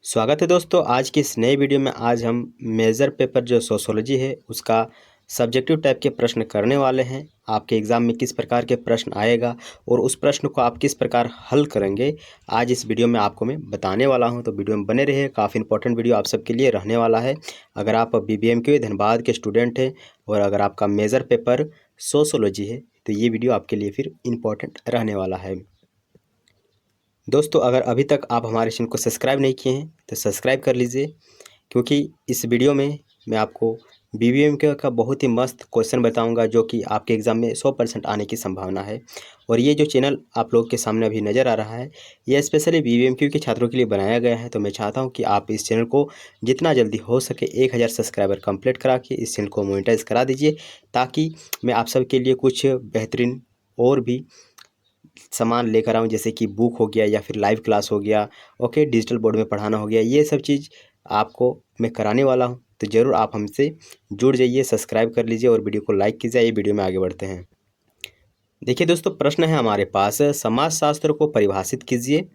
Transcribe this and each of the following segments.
स्वागत है दोस्तों। आज की इस नए वीडियो में आज हम मेजर पेपर जो सोशियोलॉजी है उसका सब्जेक्टिव टाइप के प्रश्न करने वाले हैं। आपके एग्ज़ाम में किस प्रकार के प्रश्न आएगा और उस प्रश्न को आप किस प्रकार हल करेंगे, आज इस वीडियो में आपको मैं बताने वाला हूं। तो वीडियो में बने रहिए, काफ़ी इंपॉर्टेंट वीडियो आप सबके लिए रहने वाला है। अगर आप BBMQ धनबाद के स्टूडेंट हैं और अगर आपका मेजर पेपर सोशियोलॉजी है तो ये वीडियो आपके लिए फिर इम्पोर्टेंट रहने वाला है। दोस्तों, अगर अभी तक आप हमारे चैनल को सब्सक्राइब नहीं किए हैं तो सब्सक्राइब कर लीजिए, क्योंकि इस वीडियो में मैं आपको BBMQ का बहुत ही मस्त क्वेश्चन बताऊंगा जो कि आपके एग्ज़ाम में 100% आने की संभावना है। और ये जो चैनल आप लोग के सामने अभी नज़र आ रहा है ये स्पेशली BBMQ के छात्रों के लिए बनाया गया है। तो मैं चाहता हूँ कि आप इस चैनल को जितना जल्दी हो सके 1000 सब्सक्राइबर कंप्लीट करा के इस चैनल को मोनेटाइज करा दीजिए, ताकि मैं आप सबके लिए कुछ बेहतरीन और भी सामान लेकर आऊँ, जैसे कि बुक हो गया या फिर लाइव क्लास हो गया, ओके, डिजिटल बोर्ड में पढ़ाना हो गया। ये सब चीज़ आपको मैं कराने वाला हूँ, तो ज़रूर आप हमसे जुड़ जाइए, सब्सक्राइब कर लीजिए और वीडियो को लाइक कीजिए। ये वीडियो में आगे बढ़ते हैं। देखिए दोस्तों, प्रश्न है हमारे पास, समाजशास्त्र को परिभाषित कीजिए।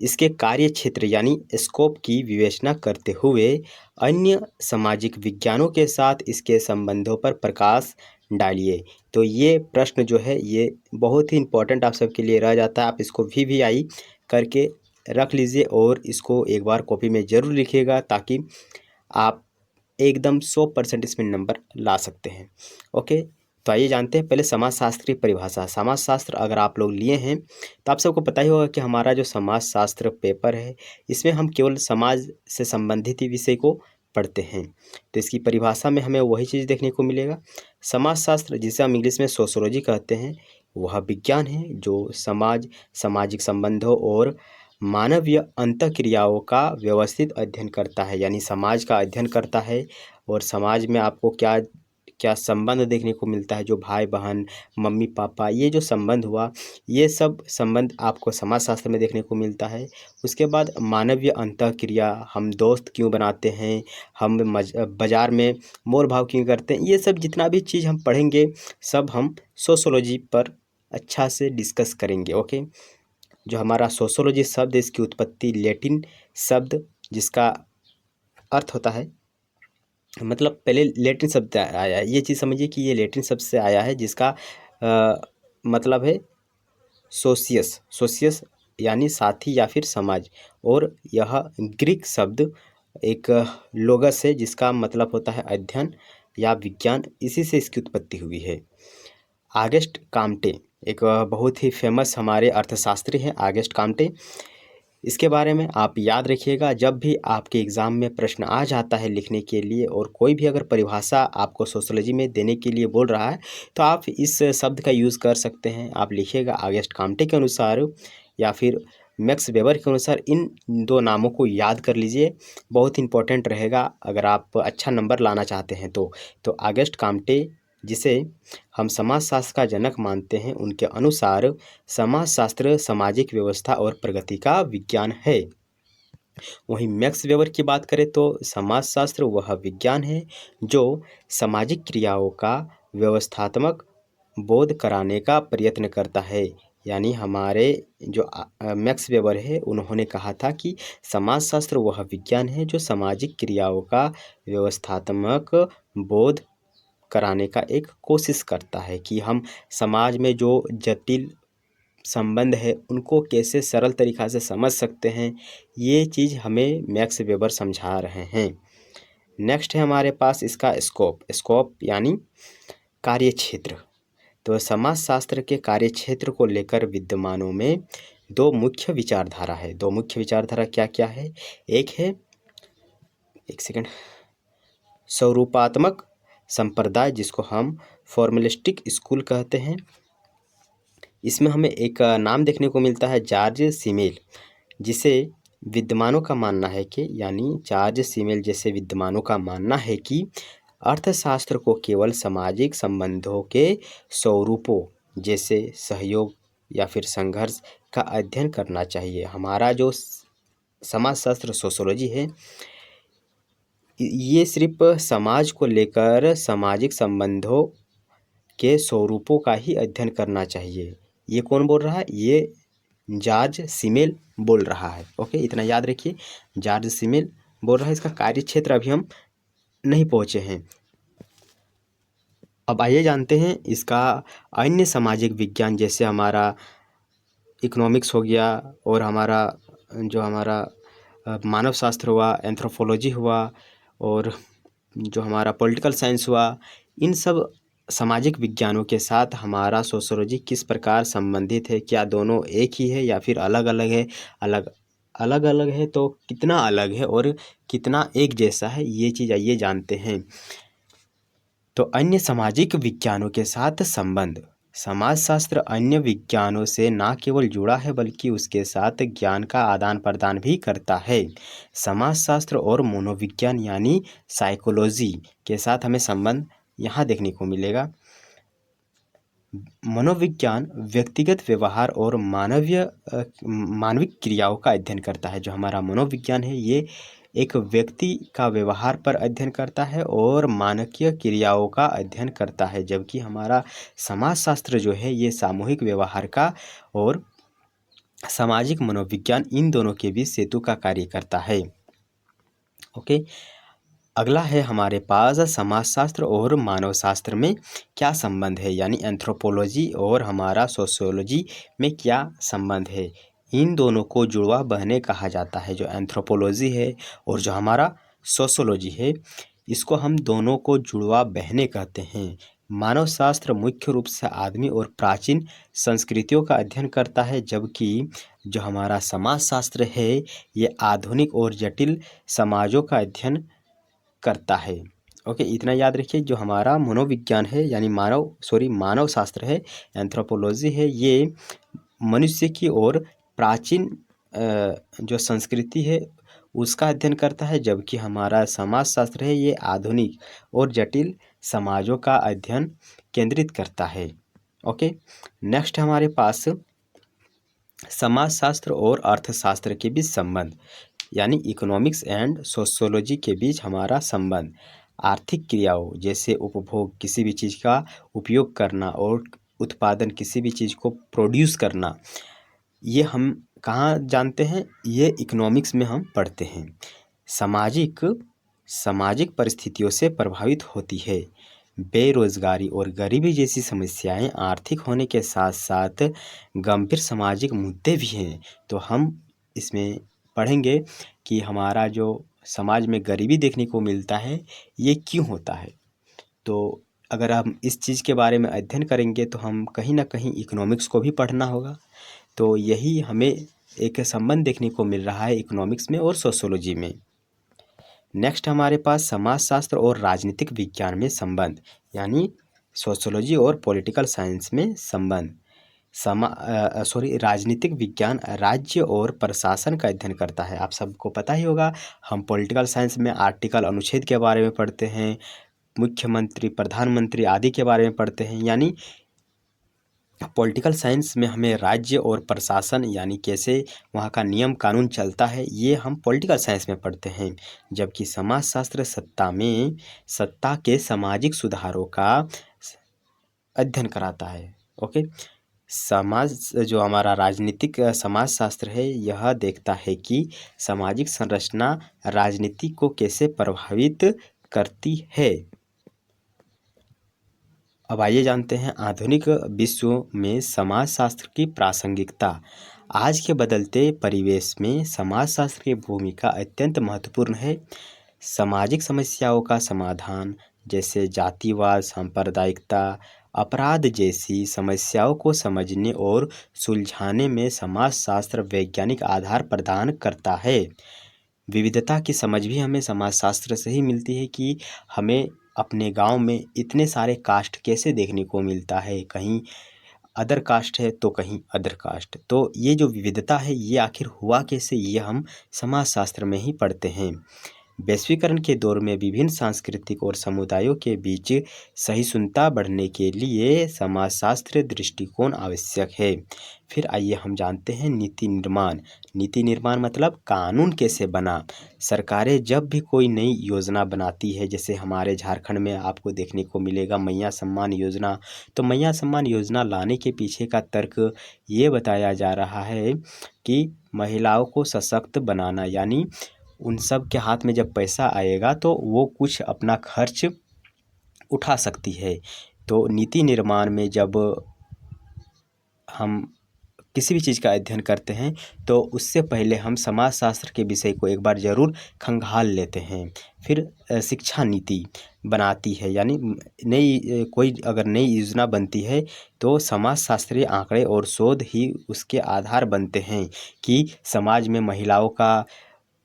इसके कार्य क्षेत्र यानी स्कोप की विवेचना करते हुए अन्य सामाजिक विज्ञानों के साथ इसके संबंधों पर प्रकाश डालिए। तो ये प्रश्न जो है ये बहुत ही इम्पोर्टेंट आप सबके लिए रह जाता है। आप इसको VVI करके रख लीजिए और इसको एक बार कॉपी में ज़रूर लिखिएगा, ताकि आप एकदम 100% इसमें नंबर ला सकते हैं। ओके, तो आइए जानते हैं पहले समाजशास्त्र की परिभाषा। समाजशास्त्र अगर आप लोग लिए हैं तो आप सबको पता ही होगा कि हमारा जो समाजशास्त्र पेपर है इसमें हम केवल समाज से संबंधित ही विषय को पढ़ते हैं। तो इसकी परिभाषा में हमें वही चीज़ देखने को मिलेगा। समाजशास्त्र, जिसे हम इंग्लिश में सोशियोलॉजी कहते हैं, वह विज्ञान है जो समाज, सामाजिक संबंधों और मानवीय अंतःक्रियाओं का व्यवस्थित अध्ययन करता है। यानी समाज का अध्ययन करता है और समाज में आपको क्या क्या संबंध देखने को मिलता है, जो भाई बहन, मम्मी पापा, ये जो संबंध हुआ, ये सब संबंध आपको समाजशास्त्र में देखने को मिलता है। उसके बाद मानवीय अंतःक्रिया, हम दोस्त क्यों बनाते हैं, हम बाज़ार में मोल भाव क्यों करते हैं, ये सब जितना भी चीज़ हम पढ़ेंगे सब हम सोशियोलॉजी पर अच्छा से डिस्कस करेंगे। ओके, जो हमारा सोशियोलॉजी शब्द है इसकी उत्पत्ति लैटिन शब्द जिसका अर्थ होता है, मतलब पहले लैटिन शब्द आया है, ये चीज़ समझिए कि ये लैटिन शब्द से आया है, जिसका मतलब है सोशियस। सोशियस यानी साथी या फिर समाज, और यह ग्रीक शब्द एक लोगस है जिसका मतलब होता है अध्ययन या विज्ञान। इसी से इसकी उत्पत्ति हुई है। ऑगस्ट काम्टे एक बहुत ही फेमस हमारे अर्थशास्त्री हैं, ऑगस्ट काम्टे। इसके बारे में आप याद रखिएगा, जब भी आपके एग्ज़ाम में प्रश्न आ जाता है लिखने के लिए और कोई भी अगर परिभाषा आपको सोशियोलॉजी में देने के लिए बोल रहा है तो आप इस शब्द का यूज़ कर सकते हैं। आप लिखिएगा ऑगस्ट काम्टे के अनुसार या फिर मैक्स वेबर के अनुसार। इन दो नामों को याद कर लीजिए, बहुत इंपॉर्टेंट रहेगा अगर आप अच्छा नंबर लाना चाहते हैं तो ऑगस्ट काम्टे, जिसे हम समाजशास्त्र का जनक मानते हैं, उनके अनुसार समाजशास्त्र सामाजिक व्यवस्था और प्रगति का विज्ञान है। वहीं मैक्स वेबर की बात करें तो समाजशास्त्र वह विज्ञान है जो सामाजिक क्रियाओं का व्यवस्थात्मक बोध कराने का प्रयत्न करता है। यानी हमारे जो मैक्स वेबर है उन्होंने कहा था कि समाजशास्त्र वह विज्ञान है जो सामाजिक क्रियाओं का व्यवस्थात्मक बोध कराने का एक कोशिश करता है, कि हम समाज में जो जटिल संबंध है उनको कैसे सरल तरीक़ा से समझ सकते हैं। ये चीज़ हमें मैक्स वेबर समझा रहे हैं। नेक्स्ट है हमारे पास इसका स्कोप। स्कोप यानी कार्यक्षेत्र। तो समाजशास्त्र के कार्यक्षेत्र को लेकर विद्वानों में दो मुख्य विचारधारा है। दो मुख्य विचारधारा क्या क्या है? एक है, एक सेकंड, स्वरूपात्मक संप्रदाय, जिसको हम फॉर्मलिस्टिक स्कूल कहते हैं। इसमें हमें एक नाम देखने को मिलता है जॉर्ज सिमेल, जिसे विद्वानों का मानना है कि, यानी जॉर्ज सिमेल जैसे विद्वानों का मानना है कि अर्थशास्त्र को केवल सामाजिक संबंधों के स्वरूपों जैसे सहयोग या फिर संघर्ष का अध्ययन करना चाहिए। हमारा जो समाजशास्त्र सोशियोलॉजी है ये सिर्फ समाज को लेकर सामाजिक संबंधों के स्वरूपों का ही अध्ययन करना चाहिए। ये कौन बोल रहा है? ये जॉर्ज सिमेल बोल रहा है। ओके, इतना याद रखिए, जॉर्ज सिमेल बोल रहा है। इसका कार्य क्षेत्र अभी हम नहीं पहुँचे हैं। अब आइए जानते हैं इसका अन्य सामाजिक विज्ञान, जैसे हमारा इकोनॉमिक्स हो गया और हमारा मानव शास्त्र हुआ, एंथ्रोपोलॉजी हुआ, और जो हमारा पॉलिटिकल साइंस हुआ, इन सब सामाजिक विज्ञानों के साथ हमारा सोशियोलॉजी किस प्रकार संबंधित है, क्या दोनों एक ही है या फिर अलग अलग है, अलग अलग है तो कितना अलग है और कितना एक जैसा है, ये चीज़ आइए जानते हैं। तो अन्य सामाजिक विज्ञानों के साथ संबंध। समाजशास्त्र अन्य विज्ञानों से न केवल जुड़ा है बल्कि उसके साथ ज्ञान का आदान प्रदान भी करता है। समाजशास्त्र और मनोविज्ञान यानी साइकोलॉजी के साथ हमें संबंध यहाँ देखने को मिलेगा। मनोविज्ञान व्यक्तिगत व्यवहार और मानविक क्रियाओं का अध्ययन करता है। जो हमारा मनोविज्ञान है ये एक व्यक्ति का व्यवहार पर अध्ययन करता है और मानवीय क्रियाओं का अध्ययन करता है, जबकि हमारा समाजशास्त्र जो है ये सामूहिक व्यवहार का और सामाजिक मनोविज्ञान इन दोनों के बीच सेतु का कार्य करता है। ओके, अगला है हमारे पास समाजशास्त्र और मानवशास्त्र में क्या संबंध है, यानी एंथ्रोपोलॉजी और हमारा सोशियोलॉजी में क्या संबंध है। इन दोनों को जुड़वा बहने कहा जाता है। जो एंथ्रोपोलॉजी है और जो हमारा सोशियोलॉजी है, इसको हम दोनों को जुड़वा बहने कहते हैं। मानवशास्त्र मुख्य रूप से आदमी और प्राचीन संस्कृतियों का अध्ययन करता है, जबकि जो हमारा समाजशास्त्र है ये आधुनिक और जटिल समाजों का अध्ययन करता है। ओके, इतना याद रखिए। जो हमारा मनोविज्ञान है यानी मानव शास्त्र है, एंथ्रोपोलॉजी है, ये मनुष्य की और प्राचीन जो संस्कृति है उसका अध्ययन करता है, जबकि हमारा समाजशास्त्र है ये आधुनिक और जटिल समाजों का अध्ययन केंद्रित करता है। ओके, नेक्स्ट हमारे पास समाजशास्त्र और अर्थशास्त्र के बीच संबंध, यानी इकोनॉमिक्स एंड सोशियोलॉजी के बीच हमारा संबंध। आर्थिक क्रियाओं जैसे उपभोग, किसी भी चीज़ का उपयोग करना और उत्पादन, किसी भी चीज़ को प्रोड्यूस करना, ये हम कहाँ जानते हैं, ये इकोनॉमिक्स में हम पढ़ते हैं। सामाजिक परिस्थितियों से प्रभावित होती है। बेरोजगारी और गरीबी जैसी समस्याएं आर्थिक होने के साथ साथ गंभीर सामाजिक मुद्दे भी हैं। तो हम इसमें पढ़ेंगे कि हमारा जो समाज में गरीबी देखने को मिलता है ये क्यों होता है। तो अगर हम इस चीज़ के बारे में अध्ययन करेंगे तो हम कहीं ना कहीं इकोनॉमिक्स को भी पढ़ना होगा। तो यही हमें एक संबंध देखने को मिल रहा है इकोनॉमिक्स में और सोशियोलॉजी में। नेक्स्ट हमारे पास समाजशास्त्र और राजनीतिक विज्ञान में संबंध, यानी सोशियोलॉजी और पॉलिटिकल साइंस में संबंध। राजनीतिक विज्ञान राज्य और प्रशासन का अध्ययन करता है। आप सबको पता ही होगा, हम पॉलिटिकल साइंस में आर्टिकल, अनुच्छेद के बारे में पढ़ते हैं, मुख्यमंत्री, प्रधानमंत्री आदि के बारे में पढ़ते हैं। यानी पॉलिटिकल साइंस में हमें राज्य और प्रशासन यानी कैसे वहाँ का नियम कानून चलता है ये हम पॉलिटिकल साइंस में पढ़ते हैं, जबकि समाजशास्त्र सत्ता के सामाजिक सुधारों का अध्ययन कराता है। ओके, जो हमारा राजनीतिक समाजशास्त्र है यह देखता है कि सामाजिक संरचना राजनीति को कैसे प्रभावित करती है। अब आइए जानते हैं आधुनिक विश्व में समाजशास्त्र की प्रासंगिकता। आज के बदलते परिवेश में समाजशास्त्र की भूमिका अत्यंत महत्वपूर्ण है। सामाजिक समस्याओं का समाधान जैसे जातिवाद, सांप्रदायिकता, अपराध जैसी समस्याओं को समझने और सुलझाने में समाजशास्त्र वैज्ञानिक आधार प्रदान करता है। विविधता की समझ भी हमें समाजशास्त्र से ही मिलती है कि हमें अपने गांव में इतने सारे कास्ट कैसे देखने को मिलता है, कहीं अदर कास्ट है तो कहीं अदर कास्ट, तो ये जो विविधता है ये आखिर हुआ कैसे, ये हम समाजशास्त्र में ही पढ़ते हैं। वैश्वीकरण के दौर में विभिन्न सांस्कृतिक और समुदायों के बीच सहिष्णुता बढ़ने के लिए समाजशास्त्र दृष्टिकोण आवश्यक है। फिर आइए हम जानते हैं नीति निर्माण। नीति निर्माण मतलब कानून कैसे बना। सरकारें जब भी कोई नई योजना बनाती है, जैसे हमारे झारखंड में आपको देखने को मिलेगा मैया सम्मान योजना। तो मैया सम्मान योजना लाने के पीछे का तर्क ये बताया जा रहा है कि महिलाओं को सशक्त बनाना, यानी उन सब के हाथ में जब पैसा आएगा तो वो कुछ अपना खर्च उठा सकती है। तो नीति निर्माण में जब हम किसी भी चीज़ का अध्ययन करते हैं तो उससे पहले हम समाजशास्त्र के विषय को एक बार ज़रूर खंगाल लेते हैं। फिर शिक्षा नीति बनाती है, यानी नई कोई अगर नई योजना बनती है तो समाजशास्त्रीय आंकड़े और शोध ही उसके आधार बनते हैं कि समाज में महिलाओं का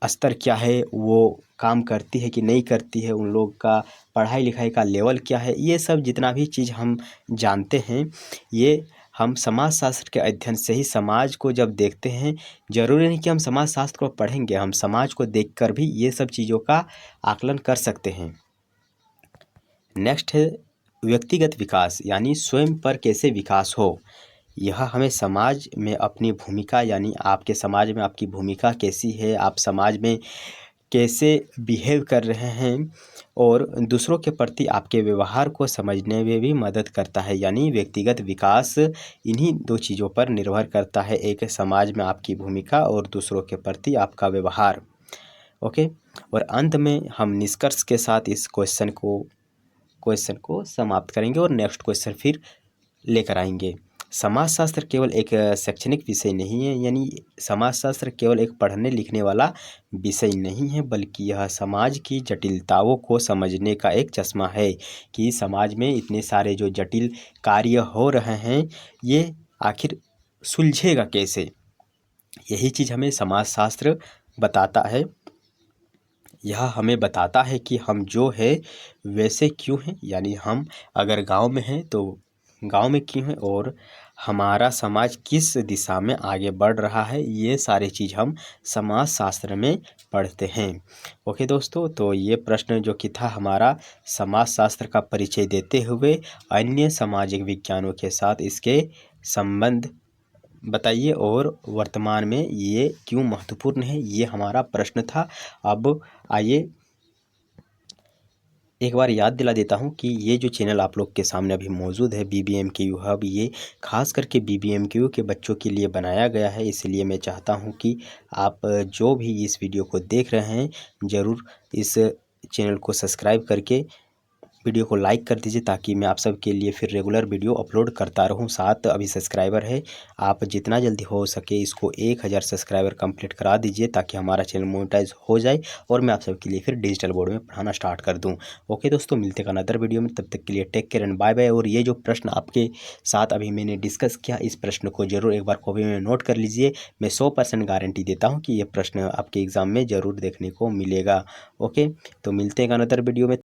स्तर क्या है, वो काम करती है कि नहीं करती है, उन लोग का पढ़ाई लिखाई का लेवल क्या है। ये सब जितना भी चीज़ हम जानते हैं ये हम समाजशास्त्र के अध्ययन से ही समाज को जब देखते हैं, जरूरी नहीं कि हम समाजशास्त्र को पढ़ेंगे, हम समाज को देखकर भी ये सब चीज़ों का आकलन कर सकते हैं। नेक्स्ट है व्यक्तिगत विकास, यानी स्वयं पर कैसे विकास हो। यह हमें समाज में अपनी भूमिका, यानी आपके समाज में आपकी भूमिका कैसी है, आप समाज में कैसे बिहेव कर रहे हैं और दूसरों के प्रति आपके व्यवहार को समझने में भी मदद करता है। यानी व्यक्तिगत विकास इन्हीं दो चीज़ों पर निर्भर करता है, एक समाज में आपकी भूमिका और दूसरों के प्रति आपका व्यवहार। ओके, और अंत में हम निष्कर्ष के साथ इस क्वेश्चन को समाप्त करेंगे और नेक्स्ट क्वेश्चन फिर लेकर आएंगे। समाजशास्त्र केवल एक शैक्षणिक विषय नहीं है, यानी समाजशास्त्र केवल एक पढ़ने लिखने वाला विषय नहीं है, बल्कि यह समाज की जटिलताओं को समझने का एक चश्मा है कि समाज में इतने सारे जो जटिल कार्य हो रहे हैं ये आखिर सुलझेगा कैसे। यही चीज़ हमें समाजशास्त्र बताता है। यह हमें बताता है कि हम जो है वैसे क्यों हैं, यानी हम अगर गांव में हैं तो गांव में क्यों हैं और हमारा समाज किस दिशा में आगे बढ़ रहा है, ये सारी चीज़ हम समाजशास्त्र में पढ़ते हैं। ओके दोस्तों, तो ये प्रश्न जो कि था हमारा समाजशास्त्र का परिचय देते हुए अन्य सामाजिक विज्ञानों के साथ इसके संबंध बताइए और वर्तमान में ये क्यों महत्वपूर्ण है, ये हमारा प्रश्न था। अब आइए एक बार याद दिला देता हूँ कि ये जो चैनल आप लोग के सामने अभी मौजूद है BBMKU हब, ये खास करके BBMKU के बच्चों के लिए बनाया गया है। इसलिए मैं चाहता हूँ कि आप जो भी इस वीडियो को देख रहे हैं ज़रूर इस चैनल को सब्सक्राइब करके वीडियो को लाइक कर दीजिए ताकि मैं आप सब के लिए फिर रेगुलर वीडियो अपलोड करता रहूं। साथ अभी सब्सक्राइबर है, आप जितना जल्दी हो सके इसको 1000 सब्सक्राइबर कंप्लीट करा दीजिए ताकि हमारा चैनल मोनेटाइज हो जाए और मैं आप सब के लिए फिर डिजिटल बोर्ड में पढ़ाना स्टार्ट कर दूं। ओके दोस्तों, मिलते हैं अनदर वीडियो में, तब तक के लिए take care and bye bye. और ये जो प्रश्न आपके साथ अभी मैंने डिस्कस किया, इस प्रश्न को जरूर एक बार कॉपी में नोट कर लीजिए। मैं 100% गारंटी देता हूँ कि ये प्रश्न आपके एग्ज़ाम में ज़रूर देखने को मिलेगा। ओके, तो मिलते हैं अनदर वीडियो में।